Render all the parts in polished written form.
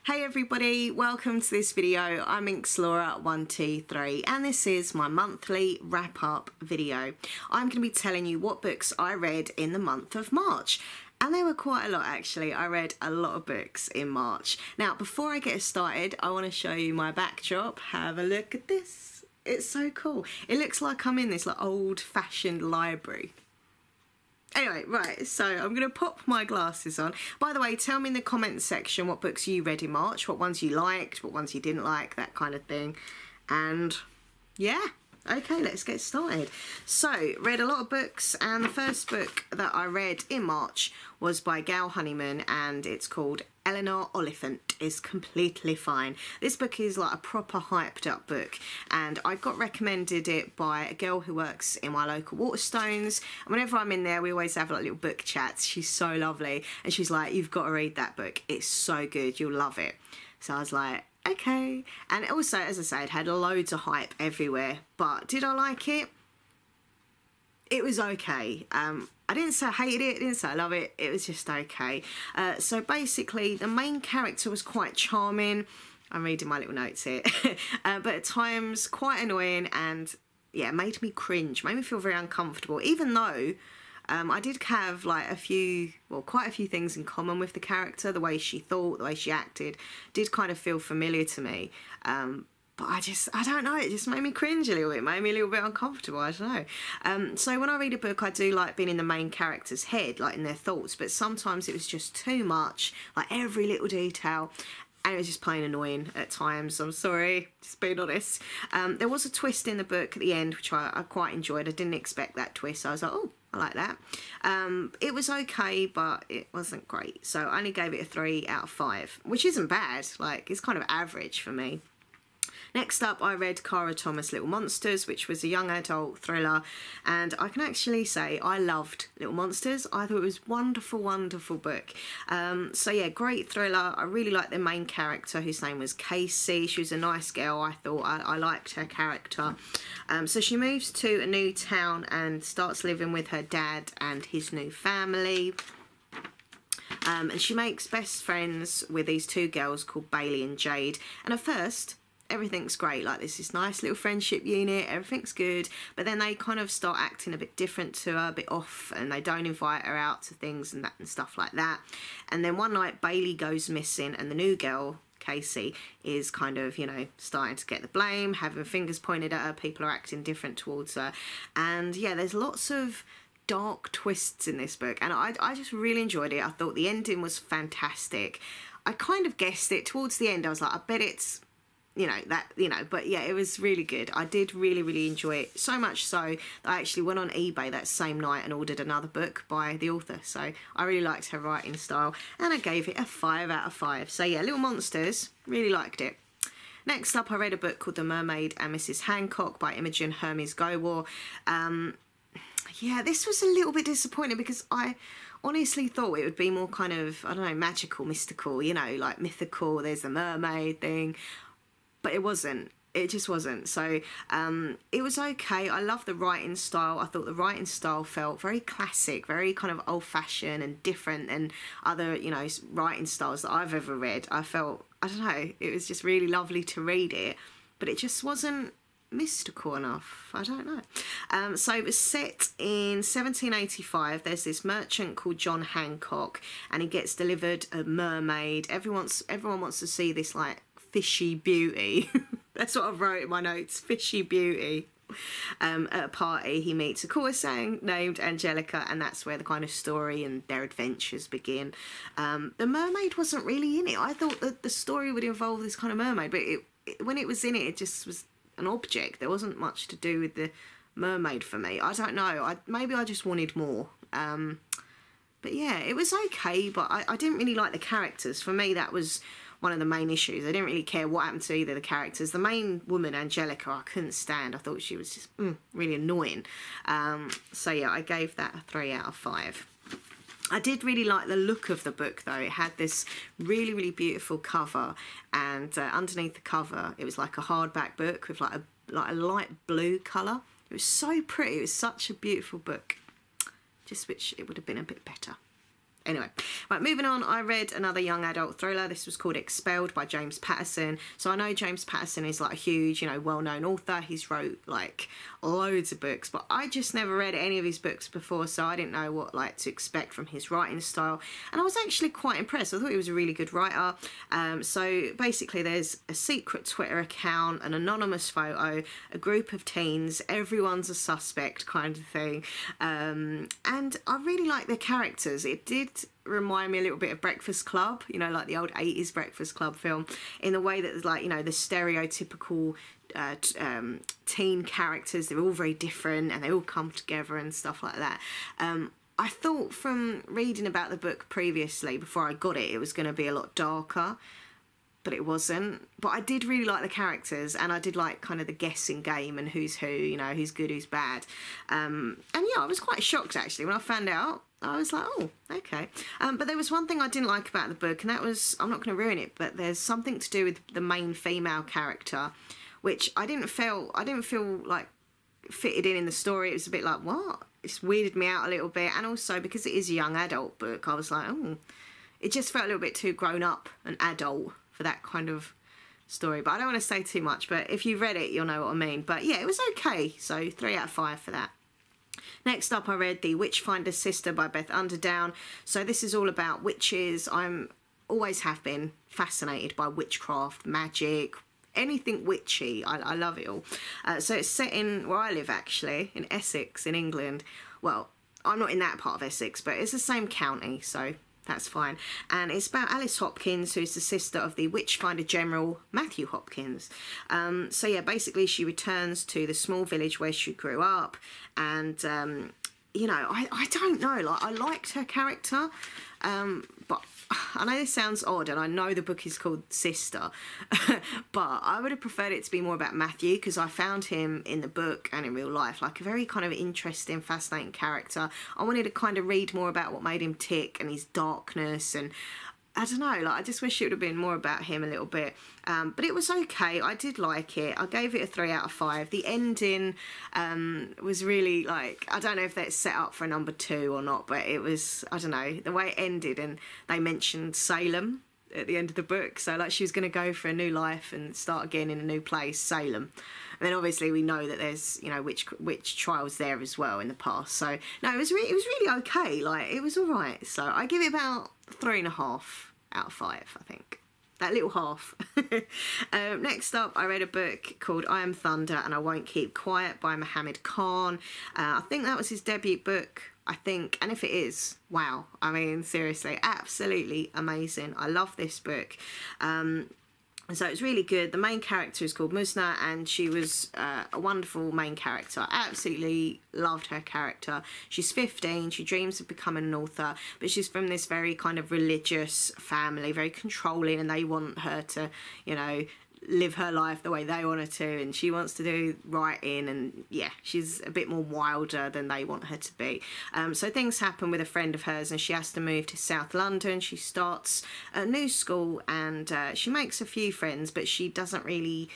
Hey everybody, welcome to this video. I'm Inxlaura123 and this is my monthly wrap-up video. I'm going to be telling you what books I read in the month of March. And they were quite a lot actually. I read a lot of books in March. Now before I get started, I want to show you my backdrop. Have a look at this. It's so cool. It looks like I'm in this like old-fashioned library. Anyway, right, so I'm going to pop my glasses on. By the way, tell me in the comments section what books you read in March, what ones you liked, what ones you didn't like, that kind of thing. And yeah, okay, let's get started. So, read a lot of books, and the first book that I read in March was by Gail Honeyman, and it's called Eleanor Oliphant is Completely Fine. This book is like a proper hyped up book, and I got recommended it by a girl who works in my local Waterstones, and whenever I'm in there we always have like little book chats. She's so lovely, and she's like, you've got to read that book, it's so good, you'll love it. So I was like, okay. And also, as I say, it had loads of hype everywhere, but did I like it? It was okay. I didn't say I hated it, I didn't say I love it, it was just okay. So basically the main character was quite charming. I'm reading my little notes here. But at times quite annoying, and yeah, made me cringe, made me feel very uncomfortable, even though I did have like quite a few things in common with the character. The way she thought, the way she acted did kind of feel familiar to me. But I don't know, it just made me cringe a little bit, made me a little bit uncomfortable, I don't know. So when I read a book, I do like being in the main character's head, like in their thoughts, but sometimes it was just too much, like every little detail, and it was just plain annoying at times. I'm sorry, just being honest. There was a twist in the book at the end, which I quite enjoyed. I didn't expect that twist, so I was like, oh, I like that. It was okay, but it wasn't great. So I only gave it a 3 out of 5, which isn't bad. Like, it's kind of average for me. Next up, I read Kara Thomas' Little Monsters, which was a young adult thriller, and I can actually say I loved Little Monsters. I thought it was a wonderful, wonderful book. So yeah, great thriller. I really liked the main character, whose name was Casey. She was a nice girl. I thought I liked her character. So she moves to a new town and starts living with her dad and his new family. And she makes best friends with these two girls called Bailey and Jade. And at first, everything's great, like there's this nice little friendship unit, everything's good, but then they kind of start acting a bit different to her, a bit off, and they don't invite her out to things and stuff like that. And then one night Bailey goes missing, and the new girl, Casey, is kind of, you know, starting to get the blame, having fingers pointed at her, people are acting different towards her, and yeah, there's lots of dark twists in this book, and I just really enjoyed it. I thought the ending was fantastic. I kind of guessed it towards the end. I was like, I bet it's, but yeah, it was really good. I did really enjoy it, so much so that I actually went on eBay that same night and ordered another book by the author. So I really liked her writing style, and I gave it a 5 out of 5. So yeah, Little Monsters, really liked it. Next up, I read a book called The Mermaid and Mrs. Hancock by Imogen Hermes Gowor. Yeah, this was a little bit disappointing because I honestly thought it would be more kind of, I don't know, magical, mystical, you know, like mythical, there's the mermaid thing. But it wasn't. It just wasn't. So it was okay. I love the writing style. I thought the writing style felt very classic, very kind of old-fashioned and different than other, you know, writing styles that I've ever read. I felt, I don't know, it was just really lovely to read it, but it just wasn't mystical enough. I don't know. So it was set in 1785. There's this merchant called John Hancock, and he gets delivered a mermaid. Everyone wants to see this like fishy beauty. That's what I've wrote in my notes, fishy beauty. At a party he meets a courtesan named Angelica, and that's where the kind of story and their adventures begin. The mermaid wasn't really in it. I thought that the story would involve this kind of mermaid, but when it was in it, it just was an object. There wasn't much to do with the mermaid for me. I don't know, maybe I just wanted more. But yeah, it was okay, but I didn't really like the characters. For me, that was one of the main issues. I didn't really care what happened to either of the characters. The main woman, Angelica, I couldn't stand. I thought she was just really annoying. So yeah, I gave that a 3 out of 5. I did really like the look of the book though. It had this really beautiful cover, and underneath the cover it was like a hardback book with like a light blue colour. It was so pretty. It was such a beautiful book. Just wish it would have been a bit better. Anyway, right, moving on, I read another young adult thriller. This was called Expelled by James Patterson. So I know James Patterson is like a huge, you know, well-known author. He's wrote like loads of books, but I just never read any of his books before, so I didn't know what like to expect from his writing style. And I was actually quite impressed. I thought he was a really good writer. So basically there's a secret Twitter account, an anonymous photo, a group of teens, everyone's a suspect kind of thing. And I really like the characters. It did remind me a little bit of Breakfast Club, you know, like the old 80s Breakfast Club film, in the way that there's like, you know, the stereotypical teen characters. They're all very different and they all come together and stuff like that. I thought from reading about the book previously, before I got it, it was going to be a lot darker, but it wasn't. But I did really like the characters, and I did like kind of the guessing game and who's who, you know, who's good, who's bad. And yeah, I was quite shocked actually when I found out. I was like, oh, okay. But there was one thing I didn't like about the book, and that was, I'm not going to ruin it, but there's something to do with the main female character, which I didn't feel like fitted in the story. It was a bit like, what? It's weirded me out a little bit. And also because it is a young adult book, I was like, oh, it just felt a little bit too grown up and adult for that kind of story. But I don't want to say too much, but if you've read it, you'll know what I mean. But yeah, it was okay. So 3 out of 5 for that. Next up, I read The Witchfinder's Sister by Beth Underdown. So this is all about witches. Always have been fascinated by witchcraft, magic, anything witchy. I love it all. So it's set in where I live, actually, in Essex, in England. Well, I'm not in that part of Essex, but it's the same county, so that's fine. And it's about Alice Hopkins, who's the sister of the Witchfinder General Matthew Hopkins. So yeah, basically she returns to the small village where she grew up, and you know, I don't know, like, I liked her character, but I know this sounds odd, and I know the book is called Sister, but I would have preferred it to be more about Matthew, because I found him in the book and in real life like a very kind of interesting, fascinating character. I wanted to kind of read more about what made him tick and his darkness, and I don't know, like, I just wish it would have been more about him a little bit. But it was okay. I did like it. I gave it a 3 out of 5. The ending was really, like, I don't know if that's set up for a number 2 or not, but it was, I don't know, the way it ended, and they mentioned Salem at the end of the book. So, like, she was going to go for a new life and start again in a new place, Salem. And then obviously we know that there's, you know, witch trials there as well in the past. So no, it was really okay. Like, it was all right. So I give it about 3.5 out of 5, I think. That little half. Next up, I read a book called I Am Thunder and I Won't Keep Quiet by Mohammed Khan. I think that was his debut book, I think. And if it is, wow. I mean, seriously, absolutely amazing. I love this book. So it's really good. The main character is called Musna, and she was a wonderful main character. I absolutely loved her character. She's 15, she dreams of becoming an author, but she's from this very kind of religious family, very controlling, and they want her to, you know, live her life the way they want her to, and she wants to do writing, and yeah, she's a bit more wilder than they want her to be. So things happen with a friend of hers, and she has to move to South London. She starts a new school, and she makes a few friends, but she doesn't really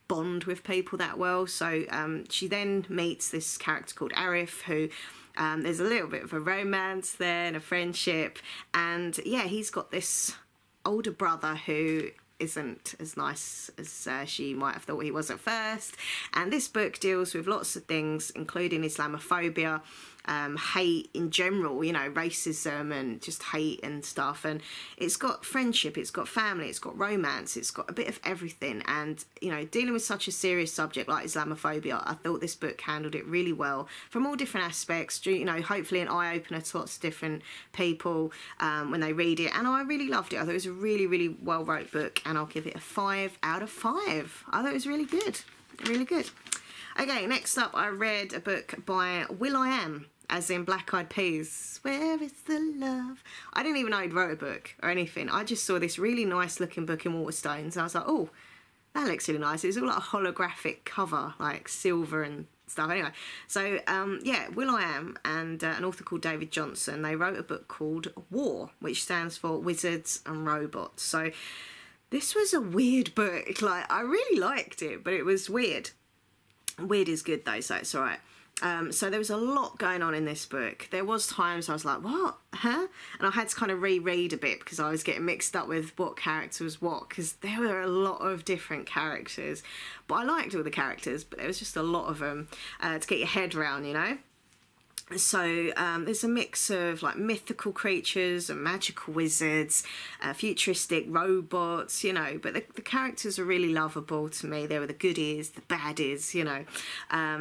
bond with people that well. So she then meets this character called Arif, who there's a little bit of a romance there and a friendship, and yeah, he's got this older brother who isn't as nice as she might have thought he was at first. And this book deals with lots of things, including Islamophobia, hate in general, you know, racism and just hate and stuff. And it's got friendship, it's got family, it's got romance, it's got a bit of everything. And, you know, dealing with such a serious subject like Islamophobia, I thought this book handled it really well from all different aspects. You know, hopefully an eye-opener to lots of different people when they read it. And I really loved it. I thought it was a really, really well-wrote book, and I'll give it a 5 out of 5. I thought it was really good, really good. Okay, next up, I read a book by will.i.am, as in Black Eyed Peas. Where is the love? I didn't even know he'd wrote a book or anything. I just saw this really nice looking book in Waterstones, and I was like, oh, that looks really nice. It was all like a holographic cover, like silver and stuff. Anyway, so yeah, will.i.am and an author called David Johnson, they wrote a book called War, which stands for Wizards and Robots. So this was a weird book. Like, I really liked it, but it was weird. Weird is good though, so it's all right. So there was a lot going on in this book. There was times I was like, what? Huh? And I had to kind of reread a bit because I was getting mixed up with what character was what, because there were a lot of different characters. But I liked all the characters, but there was just a lot of them to get your head around, you know? So there's a mix of like mythical creatures and magical wizards, futuristic robots, you know, but the characters are really lovable to me. They were the goodies, the baddies, you know.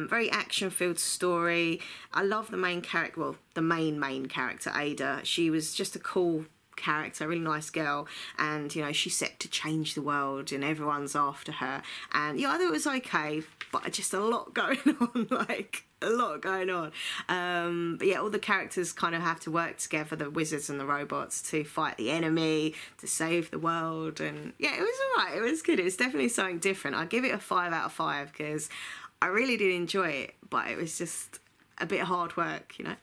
Very action-filled story. I love the main character, well, the main character, Ada. She was just a cool character, a really nice girl, and you know, she's set to change the world and everyone's after her. And yeah, I thought it was okay, but just a lot going on, like a lot going on. But yeah, all the characters kind of have to work together, the wizards and the robots, to fight the enemy, to save the world. And yeah, it was alright, it was good. It was definitely something different. I give it a 5 out of 5 because I really did enjoy it, but it was just a bit hard work, you know.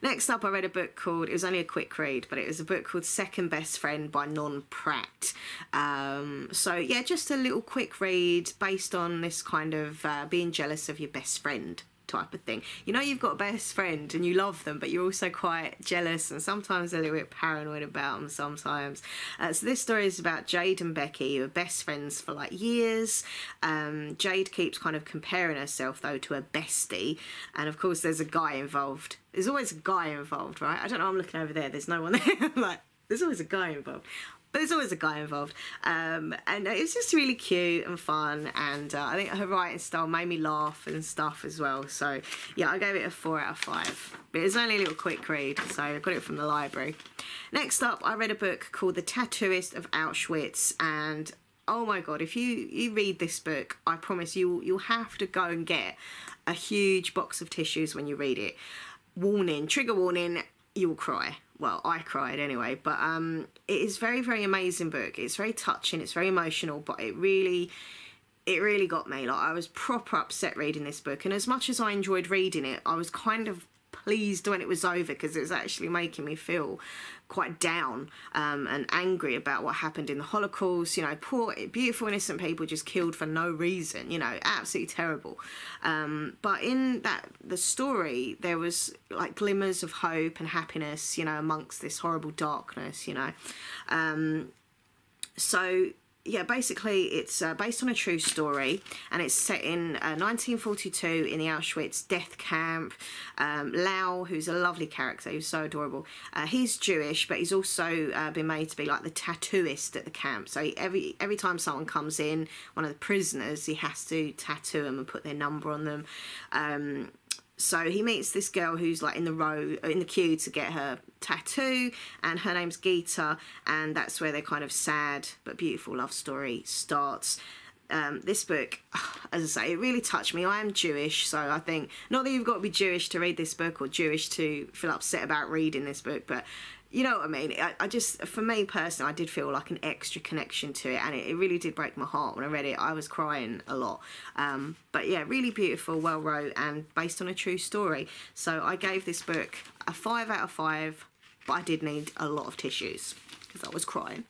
Next up, I read a book called, it was only a quick read, but it was a book called Second Best Friend by Non Pratt. So yeah, just a little quick read based on this kind of being jealous of your best friend type of thing. You know, you've got a best friend and you love them, but you're also quite jealous and sometimes a little bit paranoid about them sometimes. So this story is about Jade and Becky, who are best friends for like years. Jade keeps kind of comparing herself though to her bestie, and of course there's a guy involved. There's always a guy involved, right? I don't know, I'm looking over there, there's no one there. Like, there's always a guy involved. But there's always a guy involved, and it's just really cute and fun, and I think her writing style made me laugh and stuff as well. So yeah, I gave it a 4 out of 5. But it's only a little quick read, so I got it from the library. Next up, I read a book called The Tattooist of Auschwitz, and oh my god, if you read this book, I promise you'll have to go and get a huge box of tissues when you read it. Warning, trigger warning, you will cry. Well, I cried anyway, but it is very, very amazing book. It's very touching, it's very emotional, but it really got me. Like, I was proper upset reading this book, and as much as I enjoyed reading it, I was kind of pleased when it was over, because it was actually making me feel quite down and angry about what happened in the Holocaust. You know, poor, beautiful, innocent people just killed for no reason, you know, absolutely terrible. But in the story, there was like glimmers of hope and happiness, you know, amongst this horrible darkness, you know. So yeah, basically it's based on a true story, and it's set in 1942 in the Auschwitz death camp. Lau, who's a lovely character, who's so adorable, he's Jewish, but he's also been made to be like the tattooist at the camp. So every time someone comes in, one of the prisoners, he has to tattoo them and put their number on them. So he meets this girl who's like in the queue to get her tattoo, and her name's Gita, and that's where their kind of sad but beautiful love story starts. This book, as I say, it really touched me. I am Jewish, so I think, not that you've got to be Jewish to read this book or Jewish to feel upset about reading this book, but you know what I mean. I just, for me personally, I did feel like an extra connection to it, and it really did break my heart when I read it. I was crying a lot. But yeah, really beautiful, well wrote, and based on a true story. So I gave this book a 5 out of 5, but I did need a lot of tissues because I was crying.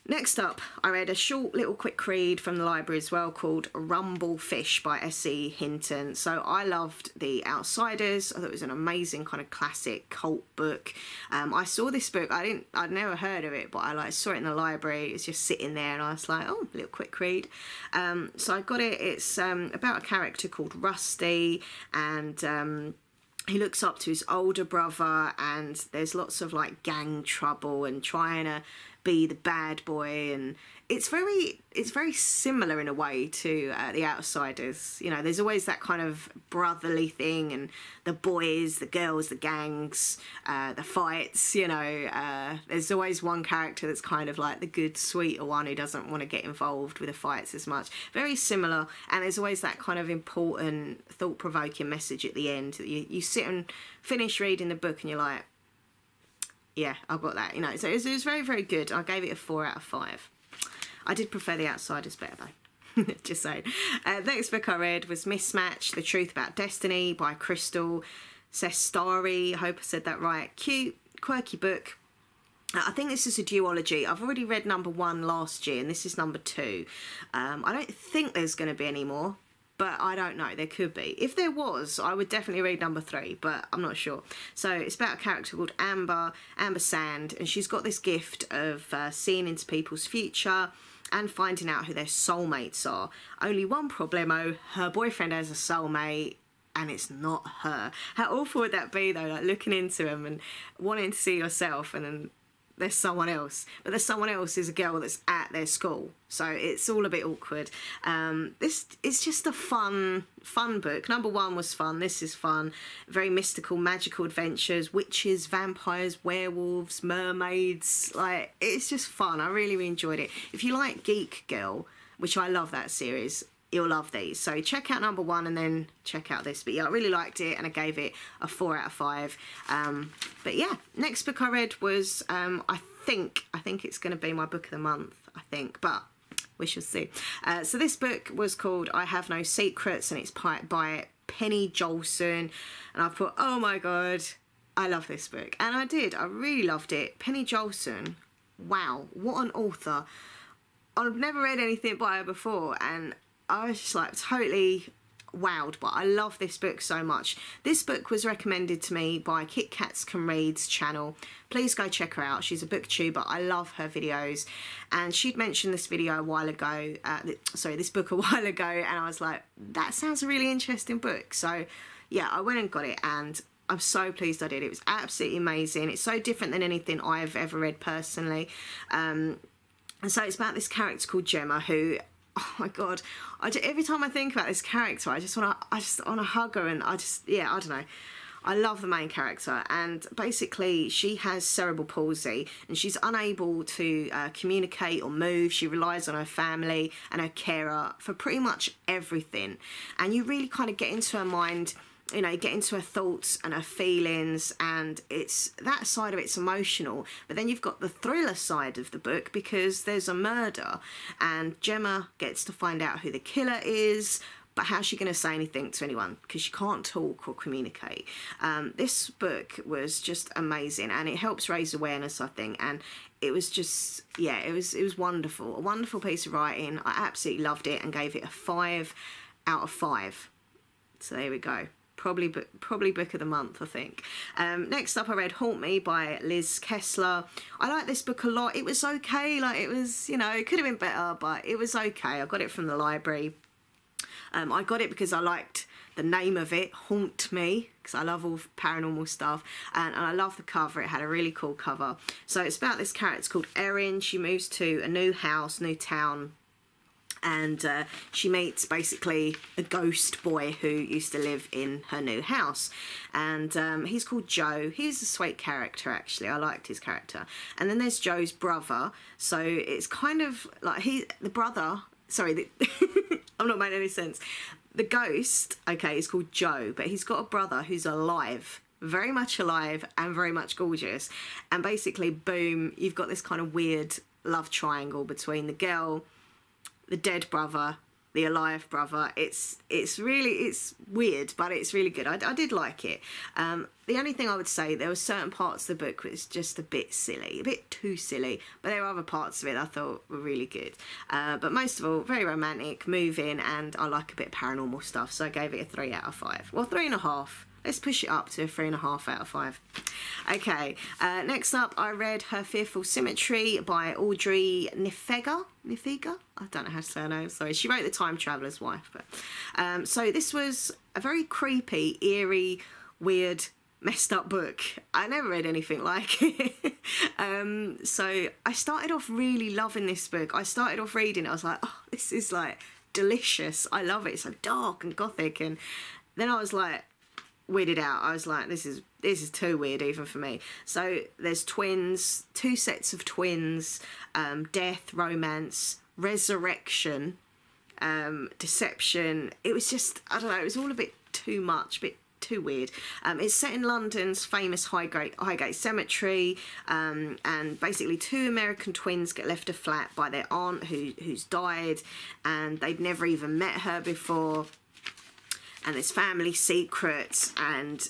Next up, I read a short little quick read from the library as well called Rumble Fish by S.E. Hinton. So I loved The Outsiders. I thought it was an amazing kind of classic cult book. I saw this book, I'd never heard of it, but I like saw it in the library. It's just sitting there, and I was like, oh, a little quick read. So I got it. It's about a character called Rusty, and he looks up to his older brother, and there's lots of like gang trouble and trying to be the bad boy, and it's very similar in a way to The Outsiders. You know, there's always that kind of brotherly thing, and the boys, the girls, the gangs, the fights, you know. There's always one character that's kind of like the good, sweeter one who doesn't want to get involved with the fights as much. Very similar, and there's always that kind of important, thought-provoking message at the end that you sit and finish reading the book and you're like, yeah, I've got that, you know. So it was very, very good. I gave it a 4 out of 5. I did prefer The Outsiders better though. Just saying. Next book I read was Mismatch, The Truth About Destiny by Crystal Sestari. I hope I said that right. Cute, quirky book. I think this is a duology. I've already read number 1 last year, and this is number 2. I don't think there's going to be any more, but I don't know, there could be. If there was, I would definitely read number 3, but I'm not sure. So it's about a character called Amber Sand, and she's got this gift of seeing into people's future and finding out who their soulmates are. Only one problemo, her boyfriend has a soulmate, and it's not her. How awful would that be though, like looking into him and wanting to see yourself, and then there's someone else, but there's someone else is a girl that's at their school, so it's all a bit awkward. This is just a fun book. Number 1 was fun. This is fun. Very mystical, magical adventures, witches, vampires, werewolves, mermaids. Like, it's just fun. I really enjoyed it. If you like Geek Girl, which I love that series, you'll love these. So check out number 1 and then check out this. But yeah, I really liked it and I gave it a 4 out of 5. But yeah, next book I read was, I think it's going to be my book of the month, I think, but we shall see. So this book was called I Have No Secrets, and it's by Penny Jolson. And I thought, oh my God, I love this book. And I did, I really loved it. Penny Jolson, wow, what an author. I've never read anything by her before, and I was just like totally wowed, but I love this book so much. This book was recommended to me by Kit Kats Can Read's channel. Please go check her out. She's a booktuber. I love her videos, and she'd mentioned this video a while ago, this book a while ago, and I was like, that sounds a really interesting book. So yeah, I went and got it, and I'm so pleased I did. It was absolutely amazing. It's so different than anything I've ever read personally. And so it's about this character called Gemma who, oh my God, every time I think about this character, I just want to hug her, and I don't know. I love the main character, and basically she has cerebral palsy and she's unable to communicate or move. She relies on her family and her carer for pretty much everything, and you really kind of get into her mind, you know, get into her thoughts and her feelings, and it's that side of it's emotional. But then you've got the thriller side of the book, because there's a murder and Gemma gets to find out who the killer is, but how's she going to say anything to anyone because she can't talk or communicate? This book was just amazing, and it helps raise awareness, I think, and it was just, yeah, it was wonderful. A wonderful piece of writing. I absolutely loved it and gave it a 5 out of 5. So there we go. Probably book of the month, I think. Next up I read Haunt Me by Liz Kessler. I like this book a lot. It was okay, like it was, you know, it could have been better, but it was okay. I got it from the library. I got it because I liked the name of it, Haunt Me, because I love all paranormal stuff, and I love the cover. It had a really cool cover. So it's about this character called Erin. She moves to a new house, new town, and she meets basically a ghost boy who used to live in her new house, and he's called Joe. He's a sweet character, actually. I liked his character. And then there's Joe's brother, so it's kind of like I'm not making any sense. The ghost, okay, is called Joe, but he's got a brother who's alive, very much alive and very much gorgeous, and basically, boom, you've got this kind of weird love triangle between the girl, the dead brother, the alive brother. It's weird, but it's really good. I did like it. The only thing I would say, there were certain parts of the book which was just a bit silly, a bit too silly, but there were other parts of it I thought were really good. But most of all, very romantic, moving, and I like a bit of paranormal stuff, so I gave it a 3 out of 5. Well, 3.5. Let's push it up to a 3.5 out of 5. Okay, next up I read Her Fearful Symmetry by Audrey Nifega? I don't know how to say her name, sorry. She wrote The Time Traveller's Wife. But so this was a very creepy, eerie, weird, messed up book. I never read anything like it. So I started off really loving this book. I started off reading it, I was like, oh, this is like delicious. I love it. It's so dark and gothic, and then I was like, weirded out. I was like, this is too weird even for me. So there's twins, 2 sets of twins, death, romance, resurrection, deception. It was just, I don't know, it was all a bit too much, a bit too weird. It's set in London's famous Highgate Cemetery, and basically 2 American twins get left a flat by their aunt who's died, and they'd never even met her before. And there's family secrets, and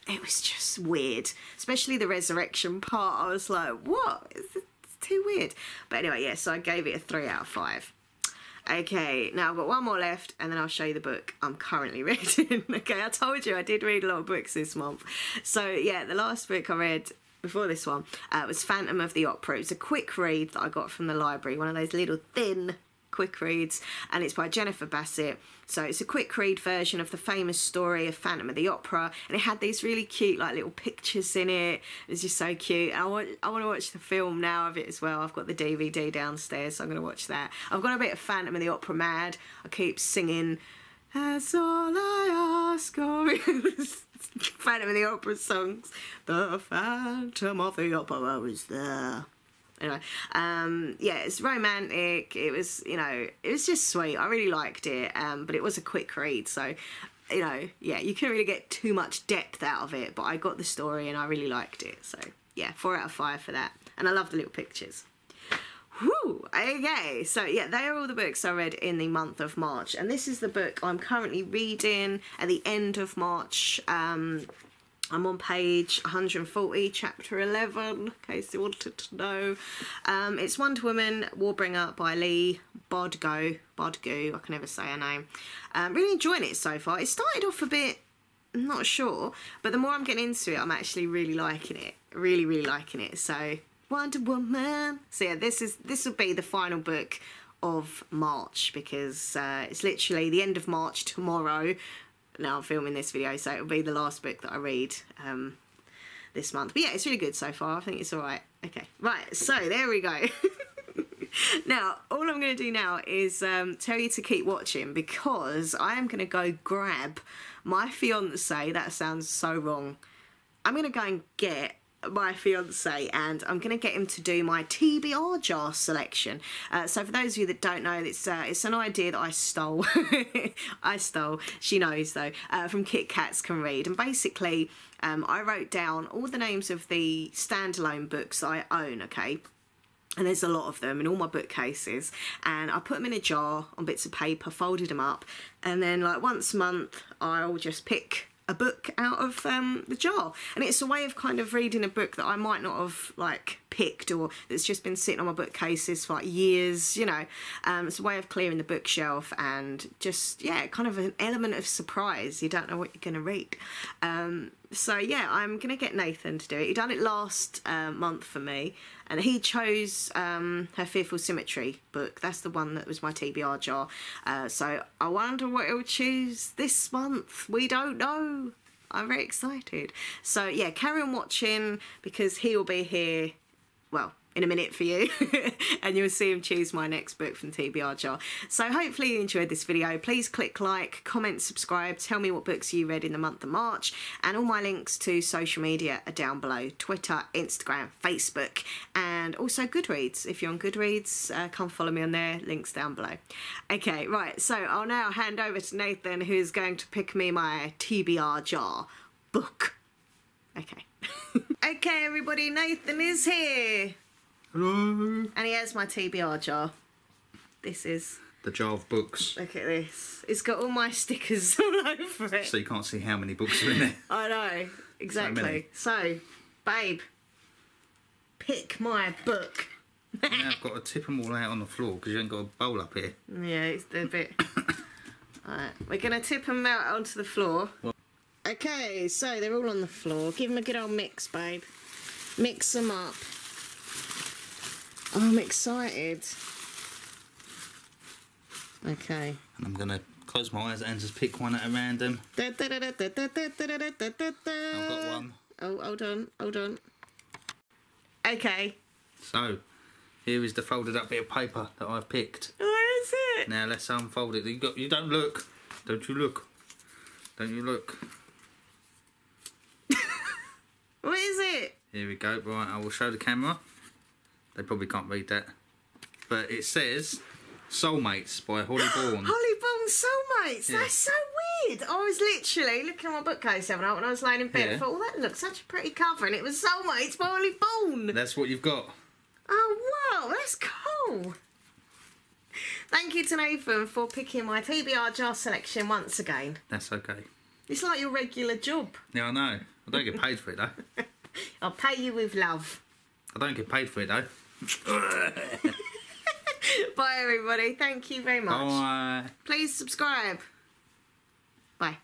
it was just weird, especially the resurrection part. I was like, what? It's too weird. But anyway, yeah, so I gave it a 3 out of 5. Okay, now I've got one more left and then I'll show you the book I'm currently reading. Okay, I told you I did read a lot of books this month. So yeah, the last book I read before this one was Phantom of the Opera. It was a quick read that I got from the library, one of those little thin quick reads, and it's by Jennifer Bassett. So it's a quick read version of the famous story of Phantom of the Opera, and it had these really cute like little pictures in it. It was just so cute. I want to watch the film now of it as well. I've got the DVD downstairs, so I'm going to watch that. I've got a bit of Phantom of the Opera mad. I keep singing "That's all I ask of you." Phantom of the Opera songs. The Phantom of the Opera is there. Anyway, yeah, it's romantic. It was, you know, it was just sweet. I really liked it, but it was a quick read, so, you know, yeah, you couldn't really get too much depth out of it, but I got the story and I really liked it, so, yeah, 4 out of 5 for that, and I love the little pictures. Whew, okay, so yeah, they are all the books I read in the month of March, and this is the book I'm currently reading at the end of March. I'm on page 140, chapter 11, in case you wanted to know. It's Wonder Woman, Warbringer by Lee Bodgo, I can never say her name. Really enjoying it so far. It started off a bit, I'm not sure, but the more I'm getting into it, I'm actually really liking it. Really, really liking it. So, Wonder Woman. So yeah, this will be the final book of March, because it's literally the end of March tomorrow. Now I'm filming this video, so it'll be the last book that I read this month. But yeah, it's really good so far. I think it's alright. Okay, right, so there we go. Now, all I'm going to do now is tell you to keep watching, because I am going to go grab my fiance. That sounds so wrong. I'm going to go and get my fiance, and I'm going to get him to do my TBR jar selection. So for those of you that don't know, it's an idea that I stole. She knows though, from Kit Kats Can Read, and basically I wrote down all the names of the standalone books I own, okay? And there's a lot of them in all my bookcases, and I put them in a jar on bits of paper, folded them up, and then like once a month I'll just pick a book out of the jar, and it's a way of kind of reading a book that I might not have like picked, or that's just been sitting on my bookcases for like years, you know. It's a way of clearing the bookshelf, and just, yeah, kind of an element of surprise. You don't know what you're going to read. So yeah, I'm going to get Nathan to do it. He done it last month for me, and he chose her Fearful Symmetry book. That's the one that was my TBR jar. So I wonder what he'll choose this month. We don't know. I'm very excited. So yeah, carry on watching, because he will be here, well, in a minute for you, and you'll see him choose my next book from TBR jar. So hopefully you enjoyed this video. Please click like, comment, subscribe, tell me what books you read in the month of March, and all my links to social media are down below: Twitter, Instagram, Facebook, and also Goodreads. If you're on Goodreads, come follow me on there, links down below. Okay, right, so I'll now hand over to Nathan, who's going to pick me my TBR jar book. Okay. Okay everybody, Nathan is here. Hello. And he has my TBR jar. This is the jar of books. Look at this. It's got all my stickers all over it. So you can't see how many books are in there. I know, exactly. So, babe, pick my book. Now I've got to tip them all out on the floor because you ain't got a bowl up here. Yeah, it's a bit... Alright, we're going to tip them out onto the floor. What? Okay, so they're all on the floor. Give them a good old mix, babe. Mix them up. Oh, I'm excited. Okay. And I'm going to close my eyes and just pick one at a random. I've got one. Oh, hold on. Okay. So, here is the folded up bit of paper that I've picked. Where is it? Now let's unfold it. You don't look. Don't you look. Don't you look. What is it? Here we go. Right, I will show the camera. They probably can't read that. But it says Soulmates by Holly Bourne. Holly Bourne Soulmates. Yeah. That's so weird. I was literally looking at my bookcase the other night when I was laying in bed. Yeah. I thought, oh, that looks such a pretty cover, and it was Soulmates by Holly Bourne. That's what you've got. Oh, wow, that's cool. Thank you to Nathan for picking my TBR jar selection once again. That's okay. It's like your regular job. Yeah, I know. I don't get paid for it, though. I'll pay you with love. I don't get paid for it, though. But Bye, everybody. Thank you very much. Bye. Please subscribe. Bye.